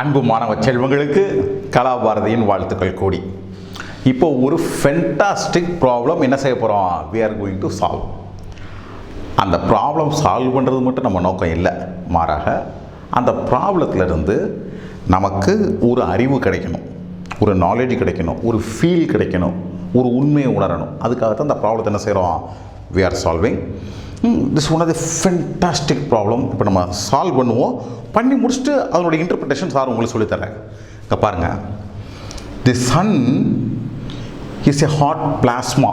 அன்பு மாணவ செல்வங்களுக்கு கலாபாரதியின் வாழ்த்துக்கள் கூடி. இப்போ ஒரு ஃபென்டாஸ்டிக் ப்ராப்ளம் என்ன செய்ய போகிறோம், we are going to solve. அந்த ப்ராப்ளம் சால்வ் பண்ணுறது மட்டும் நம்ம நோக்கம் இல்லை, மாறாக அந்த ப்ராப்ளத்திலிருந்து நமக்கு ஒரு அறிவு கிடைக்கணும், ஒரு நாலேஜ் கிடைக்கணும், ஒரு ஃபீல் கிடைக்கணும், ஒரு உண்மையை உணரணும். அதுக்காகத்தான் அந்த ப்ராப்ளத்தை என்ன செய்கிறோம், we are solving. This one of the fantastic problem. இப்போ நம்ம சால்வ் பண்ணுவோம், பண்ணி முடிச்சுட்டு அதனுடைய இன்டர்பிரிட்டேஷன் சார் உங்களுக்கு சொல்லித்தரேன். இங்கே பாருங்கள், தி Sun is a hot plasma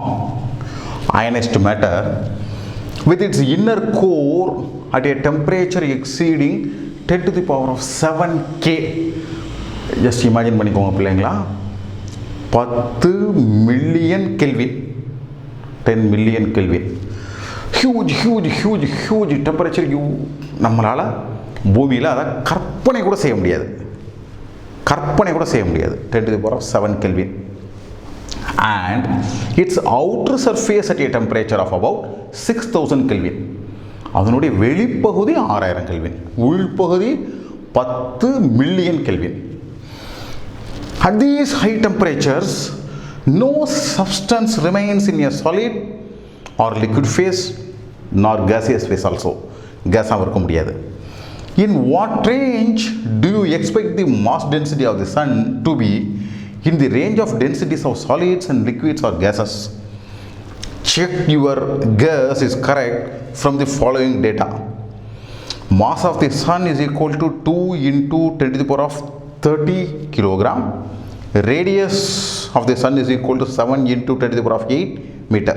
ionized matter with its inner core at a temperature exceeding 10 to the power of 7 K. just imagine பண்ணிக்கோங்க பிள்ளைங்களா, 10 million kelvin, 10 million kelvin, huge temperature. நம்மளால் பூமியில் அதை கற்பனை கூட செய்ய முடியாது, 10 to the power of 7 Kelvin. And its outer surface at a temperature of about 6000 Kelvin. அதனுடைய வெளிப்பகுதி 6000 Kelvin, உள்பகுதி 10 million Kelvin. At these high temperatures, no substance remains in a solid or liquid phase nor gaseous phase also. கேஸாக இருக்க முடியாது. In what range do you expect the mass density of the sun to be in the range of densities of solids and liquids or gases? Check your guess is correct from the following data. Mass of the sun is equal to 2 into 10 to the power of 30 kilogram. Radius of the sun is equal to 7 into 10 to the power of 8 meter.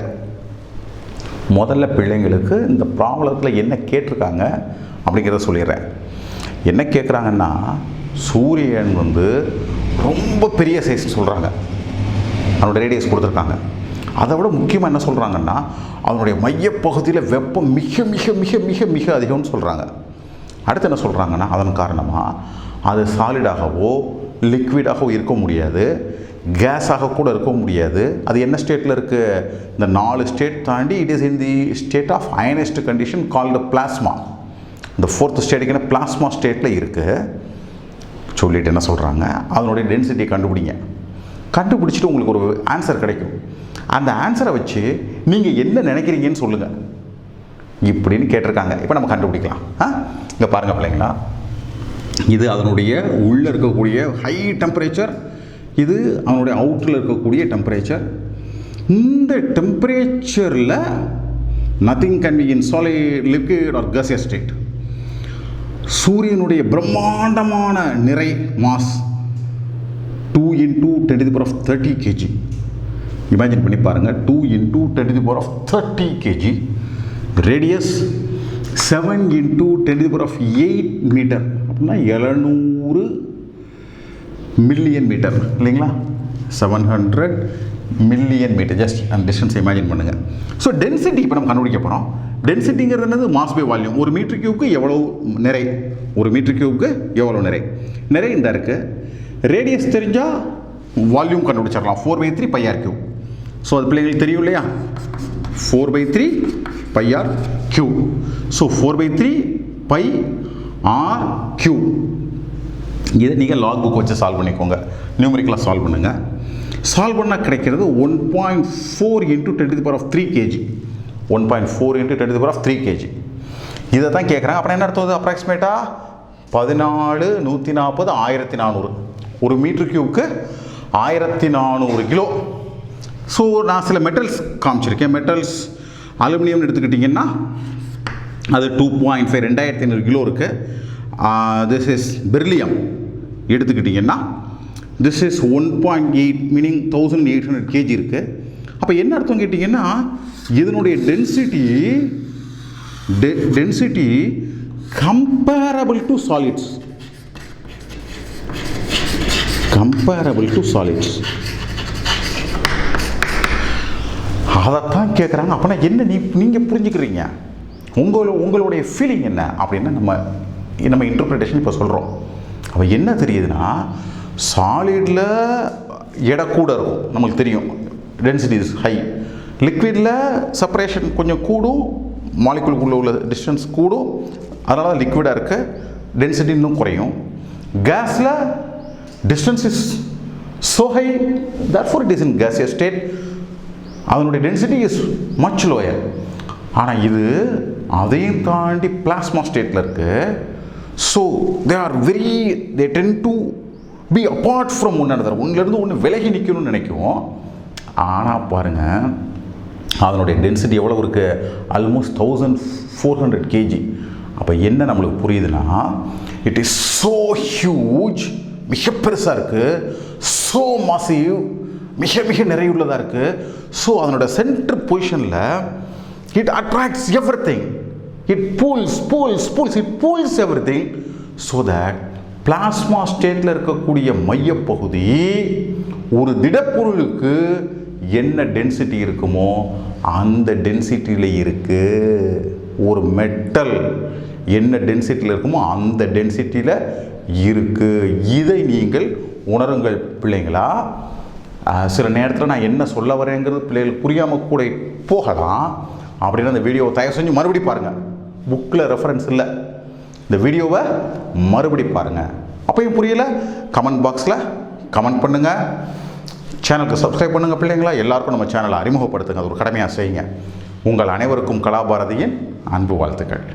முதல்ல பிள்ளைங்களுக்கு இந்த ப்ராப்ளத்தில் என்ன கேட்டிருக்காங்க அப்படிங்கிறத சொல்லிடுறேன். என்ன கேட்குறாங்கன்னா, சூரியன் ரொம்ப பெரிய சைஸ் சொல்கிறாங்க, அதனோட ரேடியஸ் கொடுத்துருக்காங்க. அதை விட முக்கியமாக என்ன சொல்கிறாங்கன்னா, அதனுடைய மையப்பகுதியில் வெப்பம் மிக மிக மிக மிக மிக அதிகம்னு சொல்கிறாங்க. அடுத்து என்ன சொல்கிறாங்கன்னா, அதன் காரணமாக அது சாலிடாகவோ லிக்விடாகவோ இருக்க முடியாது, கேஸாக கூட இருக்க முடியாது. அது என்ன ஸ்டேட்டில் இருக்குது, இந்த 4 ஸ்டேட் தாண்டி it is in the state of ionised condition called plasma. இந்த 4th ஸ்டேட்டுக்கு என்ன பிளாஸ்மா ஸ்டேட்டில் இருக்குது சொல்லிட்டு என்ன சொல்கிறாங்க, அதனுடைய டென்சிட்டியை கண்டுபிடிச்சிட்டு உங்களுக்கு ஒரு ஆன்சர் கிடைக்கும். அந்த ஆன்சரை வச்சு நீங்கள் என்ன நினைக்கிறீங்கன்னு சொல்லுங்கள் இப்படின்னு கேட்டிருக்காங்க. இப்போ நம்ம கண்டுபிடிக்கலாம். இங்கே பாருங்கள் பிள்ளைங்களா, இது அதனுடைய உள்ளே இருக்கக்கூடிய ஹை டெம்பரேச்சர், இது அவனுடைய அவுட்டரில் இருக்கக்கூடிய டெம்பரேச்சர். இந்த டெம்பரேச்சரில் nothing can be in solid, liquid or gaseous state. சூரியனுடைய பிரம்மாண்டமான நிறை mass 2 into 10 to the power of 30 kg. Imagine பண்ணி பாருங்கள், 2 into 10 to the power of 30 kg. Radius 7 into 10 to the power of 8 metre, அப்படின்னா 700 million metre இல்லைங்களா, 700 million metre. Just அந்த distance imagine பண்ணுங்கள். So density இப்போ நம்ம கண்டுபிடிக்க போகிறோம். டென்சிட்டிங்கிறது என்னது, மாஸ் பை வால்யூம். ஒரு மீட்டர் கியூப்க்கு எவ்வளோ நிறை, ஒரு மீட்டர் கியூப்க்கு எவ்வளோ நிறை இந்த இருக்குது. ரேடியஸ் தெரிஞ்சால் வால்யூம் கண்டுபிடிச்சிடலாம், 4/3 πr கியூப். ஸோ அது பிள்ளைங்களுக்கு தெரியும் இல்லையா, 4/3 πr cube. So 4/3 πr cube. இதை நீங்கள் லாக் புக் வச்சு சால்வ் பண்ணிக்கோங்க, நியூமரிக்கலாக சால்வ் பண்ணுங்கள். சால்வ் பண்ணால் கிடைக்கிறது 1.4 into 10 to the power of 3 kg. 1.4 into 10 to the power of 3 kg. இதை தான் கேட்குறாங்க. அப்புறம் என்ன அர்த்தம், அப்ராக்சிமேட்டாக 14, 140, 1400. ஒரு மீட்டர் கியூப்க்கு 1400 கிலோ. ஸோ நான் சில மெட்டல்ஸ் காமிச்சிருக்கேன். மெட்டல்ஸ் அலுமினியம்னு எடுத்துக்கிட்டிங்கன்னா அது 2.5, 2500 கிலோ இருக்குது. திஸ் இஸ் பெர்லியம் எடுத்துக்கிட்டிங்கன்னா திஸ் இஸ் 1.8, மீனிங் 1800 kg இருக்குது. அப்போ என்ன அர்த்தம் கேட்டிங்கன்னா, இதனுடைய டென்சிட்டி கம்பேரபிள் டு சாலிட்ஸ். அதைத்தான் கேட்குறாங்க. அப்போனா என்ன நீங்கள் புரிஞ்சுக்கிறீங்க, உங்களுடைய ஃபீலிங் என்ன அப்படின்னா நம்ம இன்டர்பிரிட்டேஷன் இப்போ சொல்கிறோம். அப்போ என்ன தெரியுதுன்னா, சாலிடில் எடை கூட இருக்கும், நம்மளுக்கு தெரியும், டென்சிட்டி இஸ் ஹை. லிக்விடில் செப்பரேஷன் கொஞ்சம் கூடும், மாலிகுலுக்குள்ளே உள்ள டிஸ்டன்ஸ் கூடும், அதனால் லிக்விடாக இருக்குது, டென்சிட்டி இன்னும் குறையும். கேஸில் distance is so high, therefore it is in gaseous state. அதனுடைய density is much lower. ஆனால் இது அதையும் தாண்டி plasma stateல இருக்கு. So they tend to be apart from one another. ஒன்னிலிருந்து ஒன்று விலகி நிற்கணும்னு நினைக்கும். ஆனால் பாருங்க, அதனுடைய டென்சிட்டி எவ்வளோ இருக்கு? Almost 1400 kg. அப்போ என்ன நம்மளுக்கு புரியுதுன்னா, இட் இஸ் ஸோ ஹியூஜ், மிக பெருசாக இருக்குது, ஸோ மாசிவ், மிக மிக நிறையுள்ளதாக இருக்குது. ஸோ அதனோட சென்டர் பொசிஷனில் it attracts every thing, it pulls everything, so that plasma ஸ்டேட்டில் இருக்கக்கூடிய மையப்பகுதி ஒரு திடப்பொருளுக்கு என்ன டென்சிட்டி இருக்குமோ அந்த டென்சிட்டியில் இருக்குது. ஒரு மெட்டல் என்ன டென்சிட்டியில் இருக்குமோ அந்த டென்சிட்டியில் இருக்குது. இதை நீங்கள் உணருங்கள் பிள்ளைங்களா. சில நேரத்தில் நான் என்ன சொல்ல வரேங்கிறது பிள்ளைகளுக்கு புரியாமல் கூட போகலாம். அப்படின்னா இந்த வீடியோவை தயவு செஞ்சு மறுபடி பாருங்கள். புக்கில் ரெஃபரன்ஸ் இல்லை, இந்த வீடியோவை மறுபடி பாருங்கள். அப்பயும் புரியல, கமெண்ட் பாக்ஸில் கமெண்ட் பண்ணுங்கள். சேனலுக்கு சப்ஸ்கிரைப் பண்ணுங்கள் பிள்ளைங்களா. எல்லாருக்கும் நம்ம சேனலை அறிமுகப்படுத்துங்க, அது ஒரு கடமையாக செய்யுங்க. உங்கள் அனைவருக்கும் கலாபாரதியின் அன்பு வாழ்த்துக்கள்.